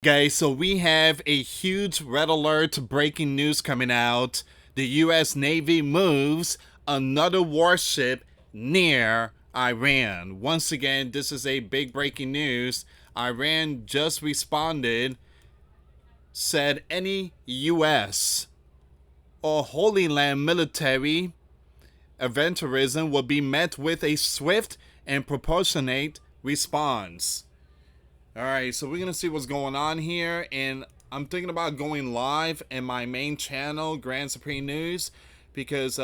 Guys, so we have a huge red alert breaking news coming out. The US Navy moves another warship near Iran. Once again, this is a big breaking news. Iran just responded, said any US or Holy Land military aventurism will be met with a swift and proportionate response. Alright, so we're going to see what's going on here, and I'm thinking about going live in my main channel, Grand Supreme News, because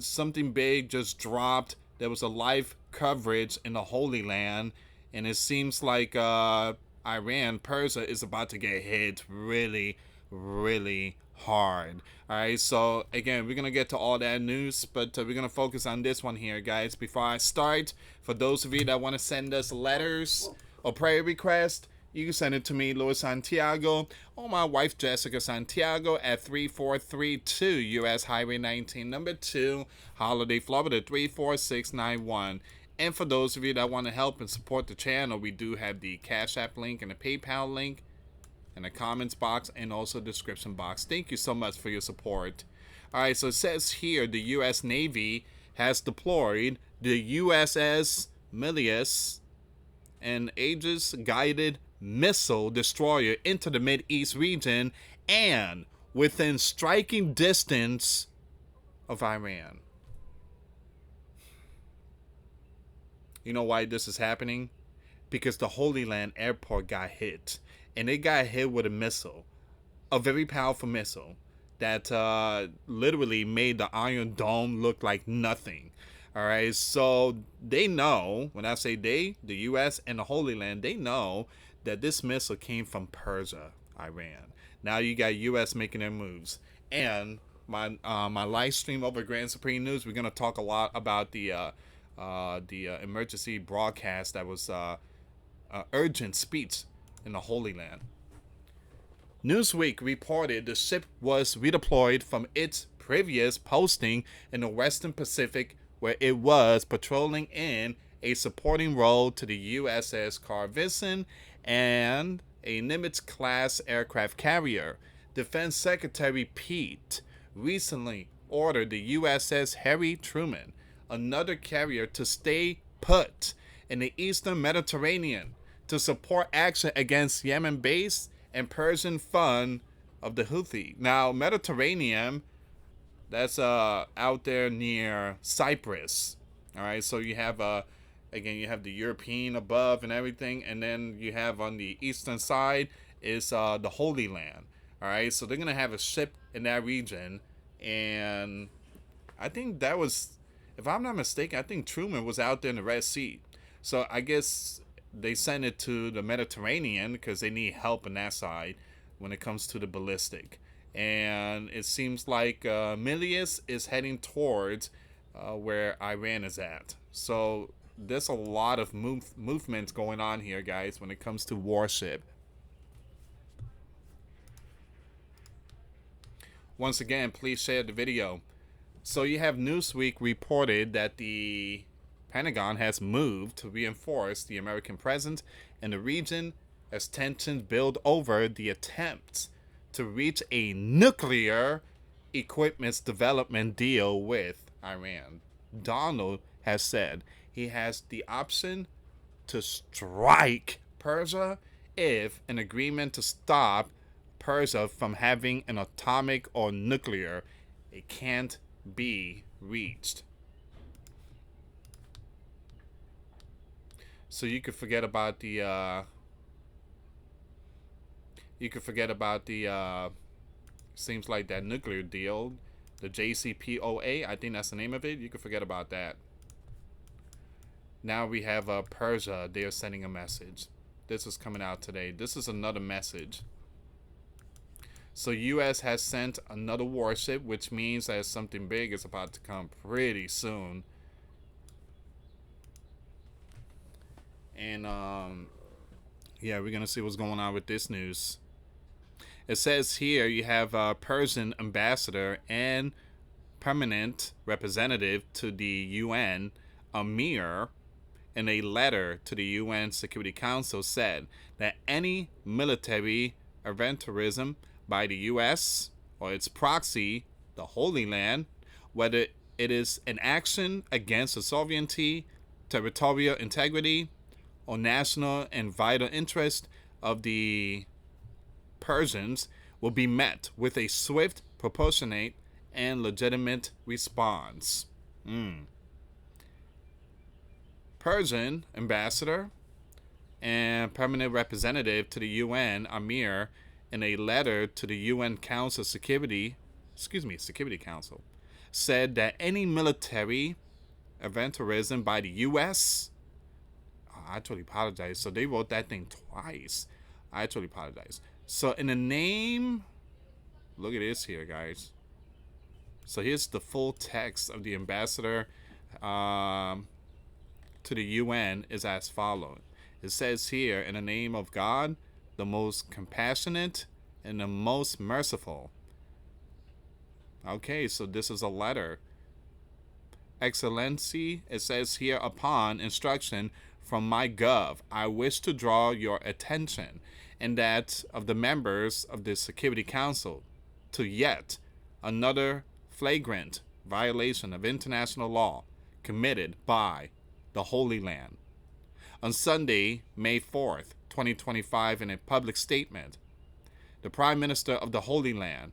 something big just dropped. There was a live coverage in the Holy Land, and it seems like Iran, Persia, is about to get hit really, really hard. Alright, so again, we're going to get to all that news, but we're going to focus on this one here, guys. Before I start, for those of you that want to send us letters or prayer request, you can send it to me, US Santiago, or my wife, Jessica Santiago, at 3432 US Highway 19, number 2, Holiday, Florida, 34691. And for those of you that want to help and support the channel, we do have the Cash App link and the PayPal link in the comments box and also description box. Thank you so much for your support. Alright, so it says here the US Navy has deployed the USS Milius, an Aegis-guided missile destroyer, into the Mideast region and within striking distance of Iran. You know why this is happening? Because the Holy Land airport got hit, and they got hit with a missile, a very powerful missile that literally made the Iron Dome look like nothing. Alright, so they know, when I say they, the US and the Holy Land, they know that this missile came from Persia, Iran. Now you got US making their moves. And my live stream over Grand Supreme News, we're going to talk a lot about the emergency broadcast that was urgent speech in the Holy Land. Newsweek reported the ship was redeployed from its previous posting in the Western Pacific, where it was patrolling in a supporting role to the USS Carl and a Nimitz-class aircraft carrier. Defense Secretary Pete recently ordered the USS Harry Truman, another carrier, to stay put in the Eastern Mediterranean to support action against Yemen-based and Persian fund of the Houthi. Now, Mediterranean, that's out there near Cyprus. All right, so you have again, you have the European above and everything, and then you have on the eastern side is the Holy Land. All right, so they're gonna have a ship in that region, and I think that was, if I'm not mistaken, I think Truman was out there in the Red Sea. So I guess they sent it to the Mediterranean because they need help on that side when it comes to the ballistic. And it seems like Milius is heading towards where Iran is at. So there's a lot of movements going on here, guys, when it comes to warship. Once again, please share the video. So you have Newsweek reported that the Pentagon has moved to reinforce the American presence in the region as tensions build over the attempts to reach a nuclear equipment development deal with Iran. Donald has said he has the option to strike Persia if an agreement to stop Persia from having an atomic or nuclear, it can't be reached. So you could forget about the seems like that nuclear deal, the JCPOA, I think that's the name of it. You could forget about that. Now we have Persia. They are sending a message. This is coming out today. This is another message. So US has sent another warship, which means that something big is about to come pretty soon. And yeah, we're gonna see what's going on with this news. It says here you have a Persian ambassador and permanent representative to the UN, Amir, in a letter to the UN Security Council said that any military aventurism by the US or its proxy, the Holy Land, whether it is an action against the sovereignty, territorial integrity, or national and vital interest of the Persians, will be met with a swift, proportionate, and legitimate response. Persian ambassador and permanent representative to the UN, Amir, in a letter to the UN Security Council, said that any military aventurism by the US, I totally apologize. So they wrote that thing twice. I totally apologize. So in the name, look at this here, guys. So here's the full text of the ambassador to the UN is as follows. It says here, in the name of God, the most compassionate and the most merciful. Okay, so this is a letter. Excellency, it says here, upon instruction from my gov, I wish to draw your attention and that of the members of the Security Council to yet another flagrant violation of international law committed by the Holy Land. On Sunday, May 4th, 2025, in a public statement, the Prime Minister of the Holy Land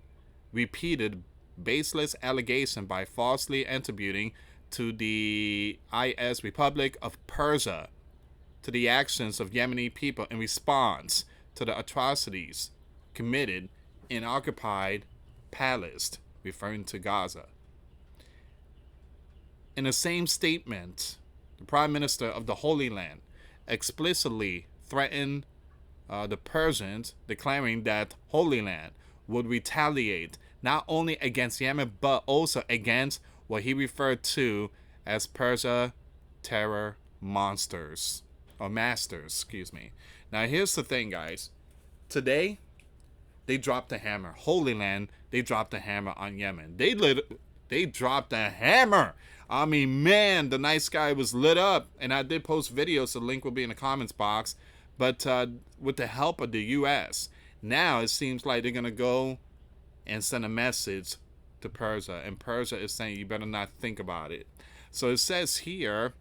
repeated baseless allegation by falsely attributing to the IS Republic of Persia to the actions of Yemeni people in response to the atrocities committed in occupied Palestine, referring to Gaza. In the same statement, the Prime Minister of the Holy Land explicitly threatened the Persians, declaring that Holy Land would retaliate not only against Yemen but also against what he referred to as Persia terror monsters or masters, Now here's the thing, guys. Today they dropped the hammer. Holy Land, they dropped the hammer on Yemen. They dropped the hammer. I mean, man, the night sky was lit up, and I did post videos. So the link will be in the comments box. But with the help of the U.S., now it seems like they're gonna go and send a message to Persia, and Persia is saying you better not think about it. So it says here,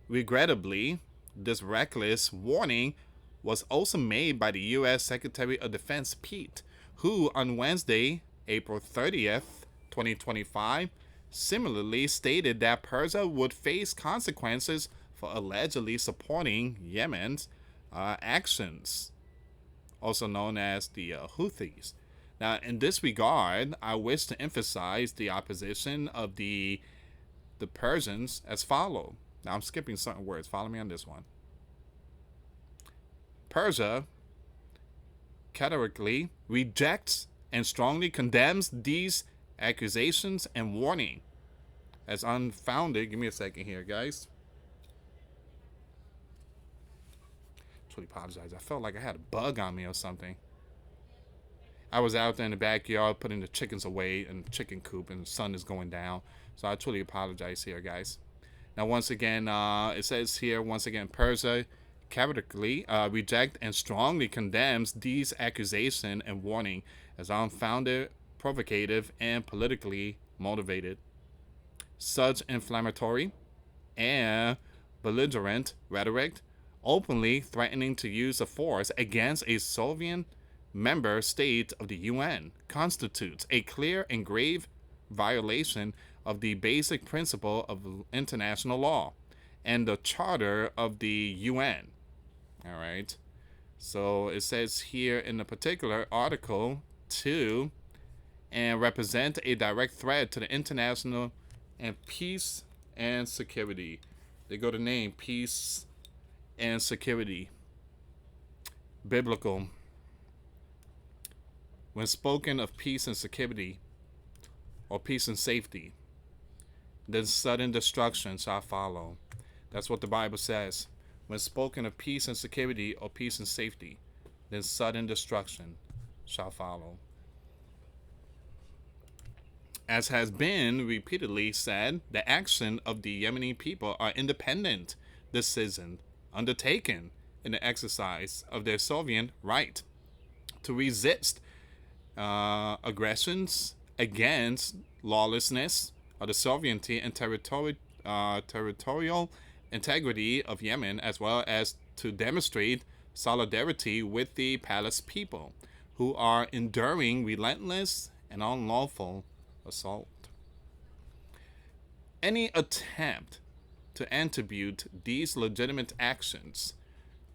regrettably, this reckless warning was also made by the U.S. Secretary of Defense Pete, who on Wednesday, April 30th, 2025, similarly stated that Persia would face consequences for allegedly supporting Yemen's actions, also known as the Houthis. Now, in this regard, I wish to emphasize the opposition of the Persians as follows. Now, I'm skipping certain words. Follow me on this one. Persia categorically rejects and strongly condemns these accusations and warning as unfounded. Give me a second here, guys. I really apologize. I felt like I had a bug on me or something. I was out there in the backyard putting the chickens away in the chicken coop, and the sun is going down. So I truly apologize here, guys. Now, once again, it says here, once again, Persia categorically reject and strongly condemns these accusations and warning as unfounded, provocative, and politically motivated. Such inflammatory and belligerent rhetoric, openly threatening to use of force against a Soviet member state of the UN, constitutes a clear and grave violation of the basic principle of international law and the charter of the UN. All right. So it says here in the particular Article 2, and represent a direct threat to the international and peace and security. They go to name peace and security. Biblical. When spoken of peace and security, or peace and safety, then sudden destruction shall follow. That's what the Bible says. When spoken of peace and security, or peace and safety, then sudden destruction shall follow. As has been repeatedly said, the action of the Yemeni people are independent decisions undertaken in the exercise of their sovereign right. to resist aggressions against lawlessness of the sovereignty and territorial integrity of Yemen, as well as to demonstrate solidarity with the palace people who are enduring relentless and unlawful assault. Any attempt to attribute these legitimate actions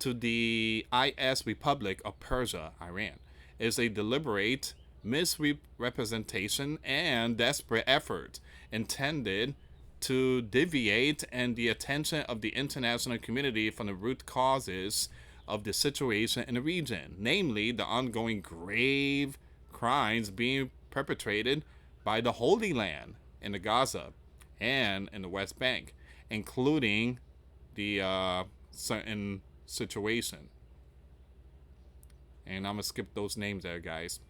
to the IS Republic of Persia, Iran, is a deliberate misrepresentation and desperate effort intended to deviate and the attention of the international community from the root causes of the situation in the region, namely the ongoing grave crimes being perpetrated by the Holy Land in the Gaza and in the West Bank, including the certain situation. And I'm gonna skip those names there, guys.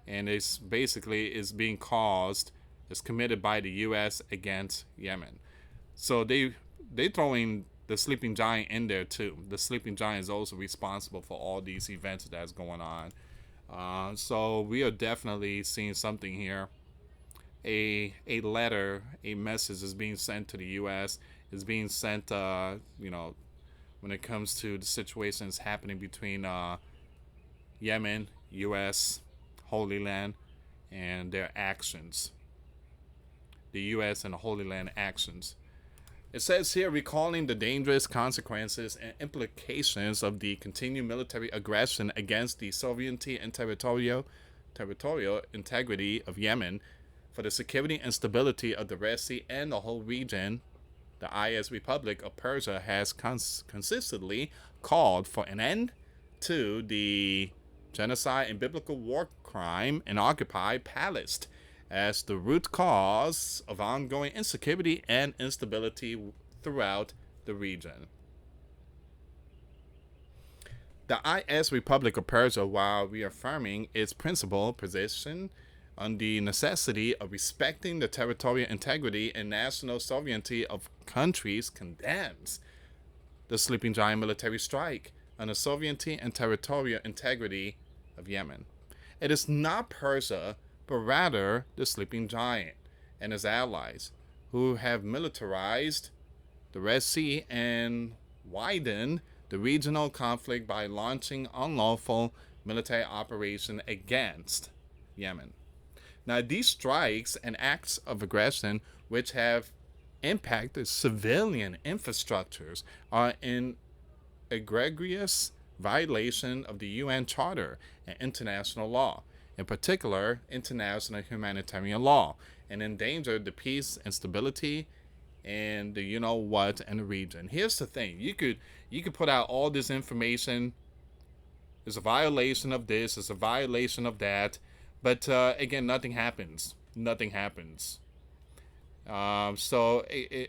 And it's basically is being caused, is committed by the U.S. against Yemen. So they throwing the sleeping giant in there too. The sleeping giant is also responsible for all these events that's going on. So we are definitely seeing something here. A letter, a message is being sent to the U.S. is being sent, when it comes to the situations happening between Yemen, U.S., Holy Land, and their actions. The U.S. and the Holy Land actions. It says here, recalling the dangerous consequences and implications of the continued military aggression against the sovereignty and territorial integrity of Yemen for the security and stability of the Red Sea and the whole region, the IS Republic of Persia has consistently called for an end to the genocide and biblical war crime in occupied Palestine as the root cause of ongoing insecurity and instability throughout the region. The IS Republic of Persia, while reaffirming its principled position on the necessity of respecting the territorial integrity and national sovereignty of countries, condemns the sleeping giant military strike on the sovereignty and territorial integrity of Yemen. It is not Persia, but rather the sleeping giant and his allies, who have militarized the Red Sea and widened the regional conflict by launching unlawful military operations against Yemen. Now, these strikes and acts of aggression, which have impacted civilian infrastructures, are in egregious violation of the UN Charter and international law, in particular international humanitarian law, and endanger the peace and stability in the you-know-what in the region. Here's the thing. You could put out all this information. There's a violation of this, there's a violation of that, but again, nothing happens. Nothing happens. So I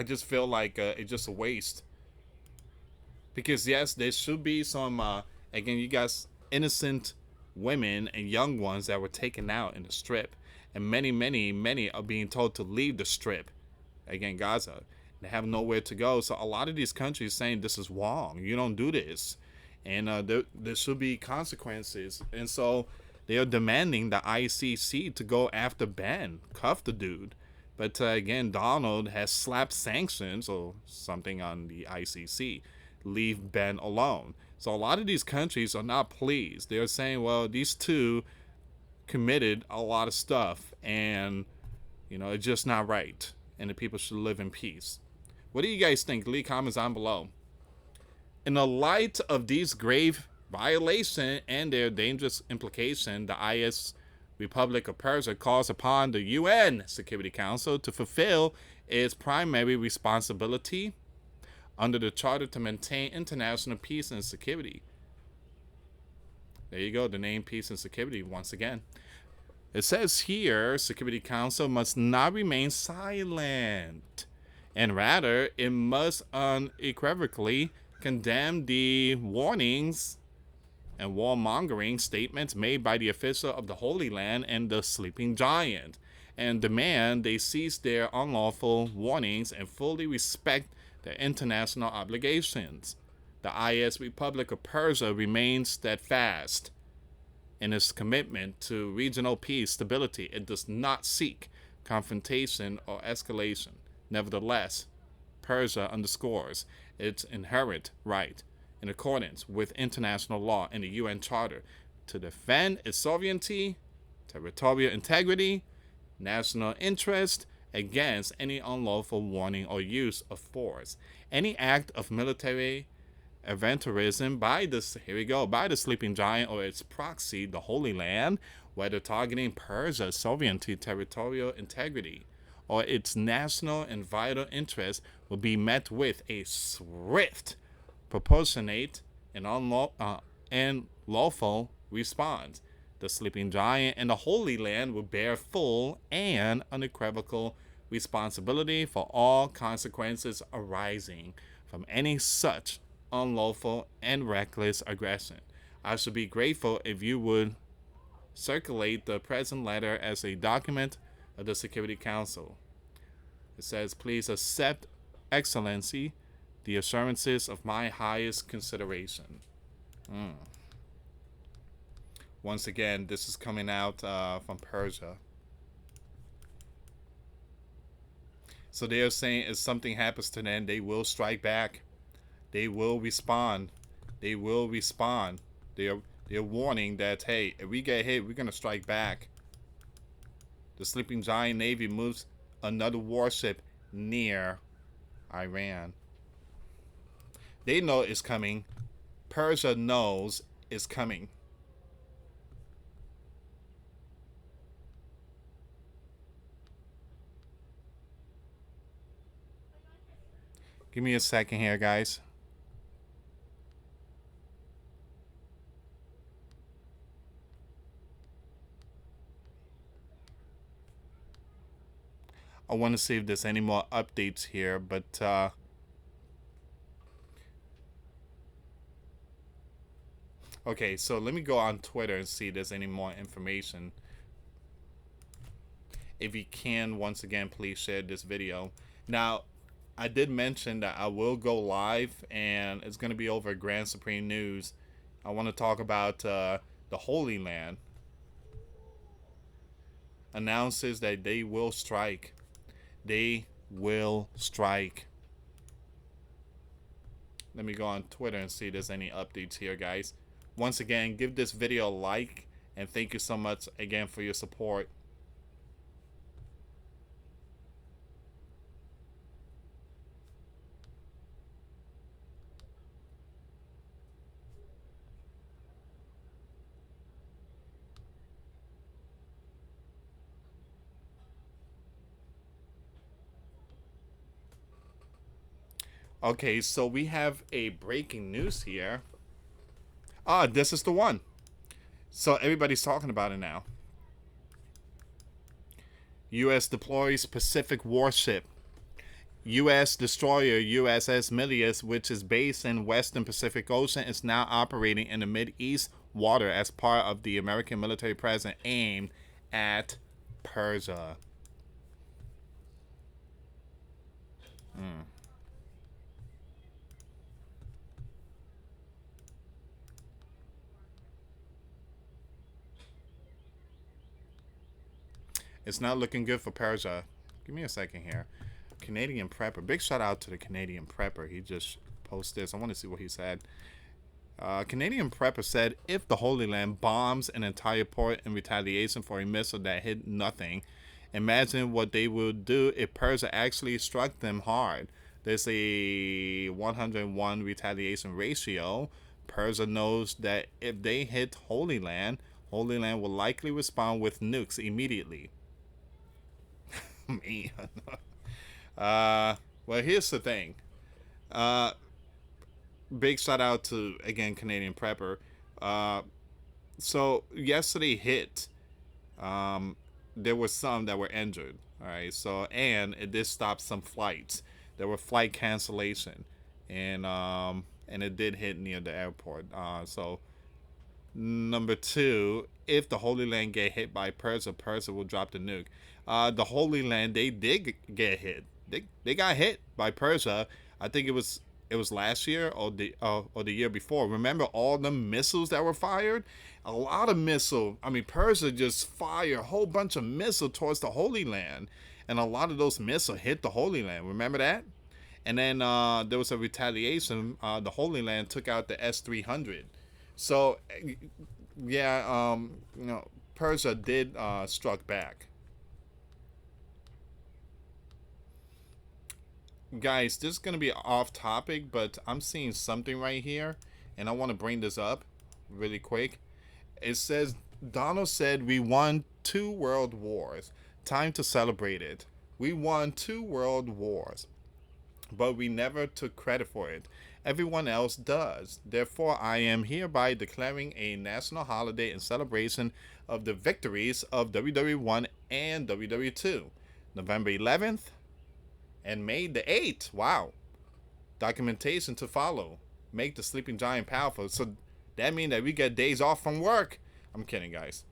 just feel like it's just a waste. Because yes, there should be some, again, you guys, innocent women and young ones that were taken out in the strip. And many are being told to leave the strip, again, Gaza. They have nowhere to go. So a lot of these countries saying this is wrong. You don't do this. And there should be consequences. And so they are demanding the ICC to go after Ben, cuff the dude. But again, Donald has slapped sanctions or something on the ICC. Leave Ben alone. So a lot of these countries are not pleased. They're saying, well, these two committed a lot of stuff and, it's just not right. And the people should live in peace. What do you guys think? Leave comments down below. In the light of these grave violations and their dangerous implication, the IS Republic of Persia calls upon the UN Security Council to fulfill its primary responsibility under the Charter to maintain international peace and security. There you go, the name peace and security once again. It says here, Security Council must not remain silent, and rather it must unequivocally condemn the warnings and warmongering statements made by the official of the Holy Land and the sleeping giant, and demand they cease their unlawful warnings and fully respect their international obligations. The IS Republic of Persia remains steadfast in its commitment to regional peace stability. It does not seek confrontation or escalation. Nevertheless, Persia underscores its inherent right, in accordance with international law and the UN Charter, to defend its sovereignty, territorial integrity, national interest against any unlawful warning or use of force. Any act of military aventurism by the sleeping giant or its proxy, the Holy Land, whether targeting Persia's sovereignty, territorial integrity, or its national and vital interests, will be met with a swift, proportionate, and lawful response. The sleeping giant and the Holy Land will bear full and unequivocal responsibility for all consequences arising from any such unlawful and reckless aggression. I should be grateful if you would circulate the present letter as a document of the Security Council. It says, please accept, Excellency, the assurances of my highest consideration. Once again, this is coming out from Persia. So they are saying if something happens to them, they will strike back. They will respond. They will respond. They're warning that, hey, if we get hit, we're going to strike back. The sleeping giant Navy moves another warship near Iran. They know it's coming. Persia knows it's coming. Give me a second here, guys. I want to see if there's any more updates here, but okay, so let me go on Twitter and see if there's any more information. If you can, once again, please share this video. Now, I did mention that I will go live, and it's going to be over Grand Supreme News. I want to talk about the Holy Land. Announces that they will strike. They will strike. Let me go on Twitter and see if there's any updates here, guys. Once again, give this video a like, and thank you so much again for your support. Okay, so we have a breaking news here. Ah, this is the one. So everybody's talking about it now. U.S. deploys Pacific warship. U.S. destroyer USS Milius, which is based in Western Pacific Ocean, is now operating in the Mid-East water as part of the American military presence aimed at Persia. It's not looking good for Persia. Give me a second here. Canadian Prepper. Big shout out to the Canadian Prepper. He just posted this. I want to see what he said. Canadian Prepper said, if the Holy Land bombs an entire port in retaliation for a missile that hit nothing, imagine what they would do if Persia actually struck them hard. There's a 101 retaliation ratio. Persia knows that if they hit Holy Land will likely respond with nukes immediately. Man. Well, here's the thing. Big shout out to, again, Canadian Prepper. So yesterday hit. There were some that were injured. All right. So, and it did stop some flights. There were flight cancellation, and it did hit near the airport. So number two, if the Holy Land get hit by Persia, Persia will drop the nuke. The Holy Land, they did get hit. They got hit by Persia. I think it was it was last year or the year before. Remember all the missiles that were fired? A lot of missile. I mean, Persia just fired a whole bunch of missile towards the Holy Land, and a lot of those missiles hit the Holy Land. Remember that? And then there was a retaliation. The Holy Land took out the S-300. So, yeah, Persia did struck back. Guys, this is going to be off topic, but I'm seeing something right here, and I want to bring this up really quick. It says, Donald said we won 2 world wars. Time to celebrate it. We won 2 world wars, but we never took credit for it. Everyone else does. Therefore, I am hereby declaring a national holiday in celebration of the victories of WW1 and WW2. November 11th, and May the 8th. Wow. Documentation to follow. Make the sleeping giant powerful. So that means that we get days off from work. I'm kidding, guys.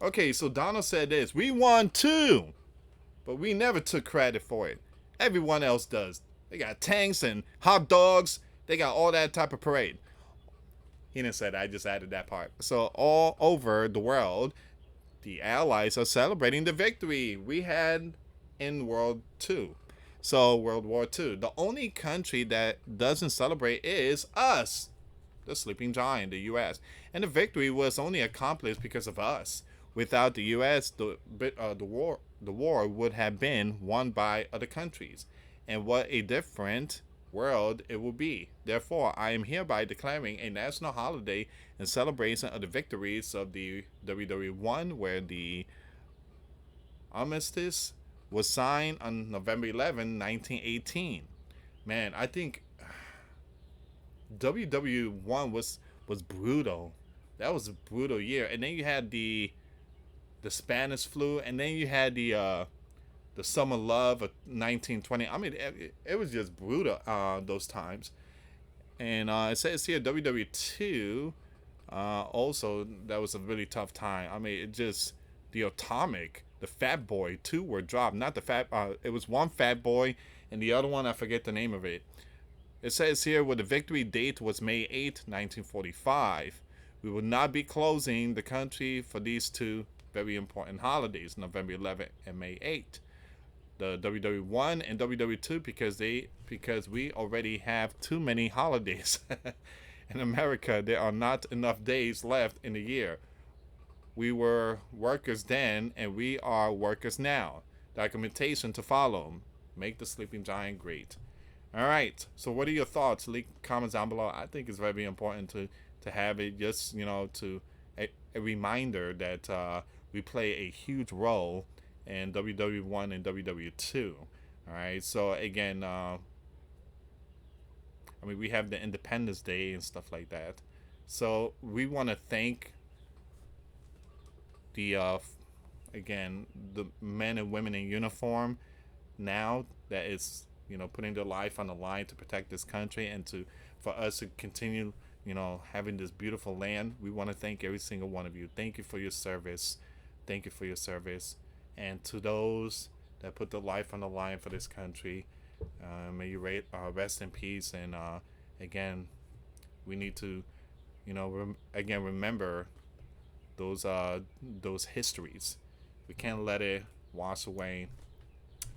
Okay, so Donald said this. We won 2, but we never took credit for it. Everyone else does. They got tanks and hot dogs. They got all that type of parade. He didn't say that. I just added that part. So all over the world, the Allies are celebrating the victory we had in World War II. So World War II. The only country that doesn't celebrate is us, the sleeping giant, the U.S. And the victory was only accomplished because of us. Without the U.S., the war would have been won by other countries. And what a different world it will be. Therefore, I am hereby declaring a national holiday in celebration of the victories of the WW1, where the armistice was signed on November 11, 1918. Man, I think WW1 was brutal. That was a brutal year. And then you had the Spanish flu, and then you had the summer love of 1920. I mean, it was just brutal those times. And it says here WW2 also, that was a really tough time. I mean, it just, the Atomic, the Fat Boy 2 were dropped. Not the Fat, it was one Fat Boy and the other one, I forget the name of it. It says here where the victory date was May 8, 1945. We will not be closing the country for these 2 very important holidays, November 11th and May 8th. The WW1 and WW2 because we already have too many holidays. In America, there are not enough days left in the year. We were workers then, and we are workers now. Documentation to follow. Make the sleeping giant great. All right. So what are your thoughts? Leave comments down below. I think it's very important to have it, just, to a reminder that we play a huge role in WW1 and WW2. All right. So again, I mean, we have the Independence Day and stuff like that. So we want to thank the again, the men and women in uniform now that is, putting their life on the line to protect this country and for us to continue, having this beautiful land. We want to thank every single one of you. Thank you for your service. Thank you for your service. And to those that put their life on the line for this country, may you rest in peace. And again, we need to, remember those histories. We can't let it wash away.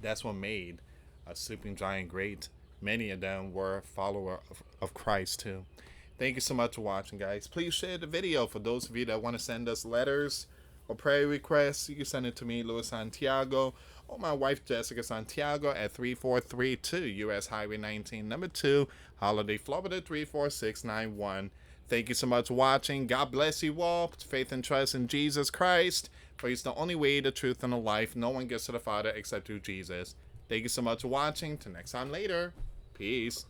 That's what made a sleeping giant great. Many of them were followers of Christ too. Thank you so much for watching, guys. Please share the video. For those of you that want to send us letters or prayer requests, you can send it to me, US Santiago, or my wife, Jessica Santiago, at 3432 US Highway 19, number 2, Holiday, Florida 34691. Thank you so much for watching. God bless you all. Put faith and trust in Jesus Christ, for He's the only way, the truth, and the life. No one gets to the Father except through Jesus. Thank you so much for watching. Till next time later. Peace.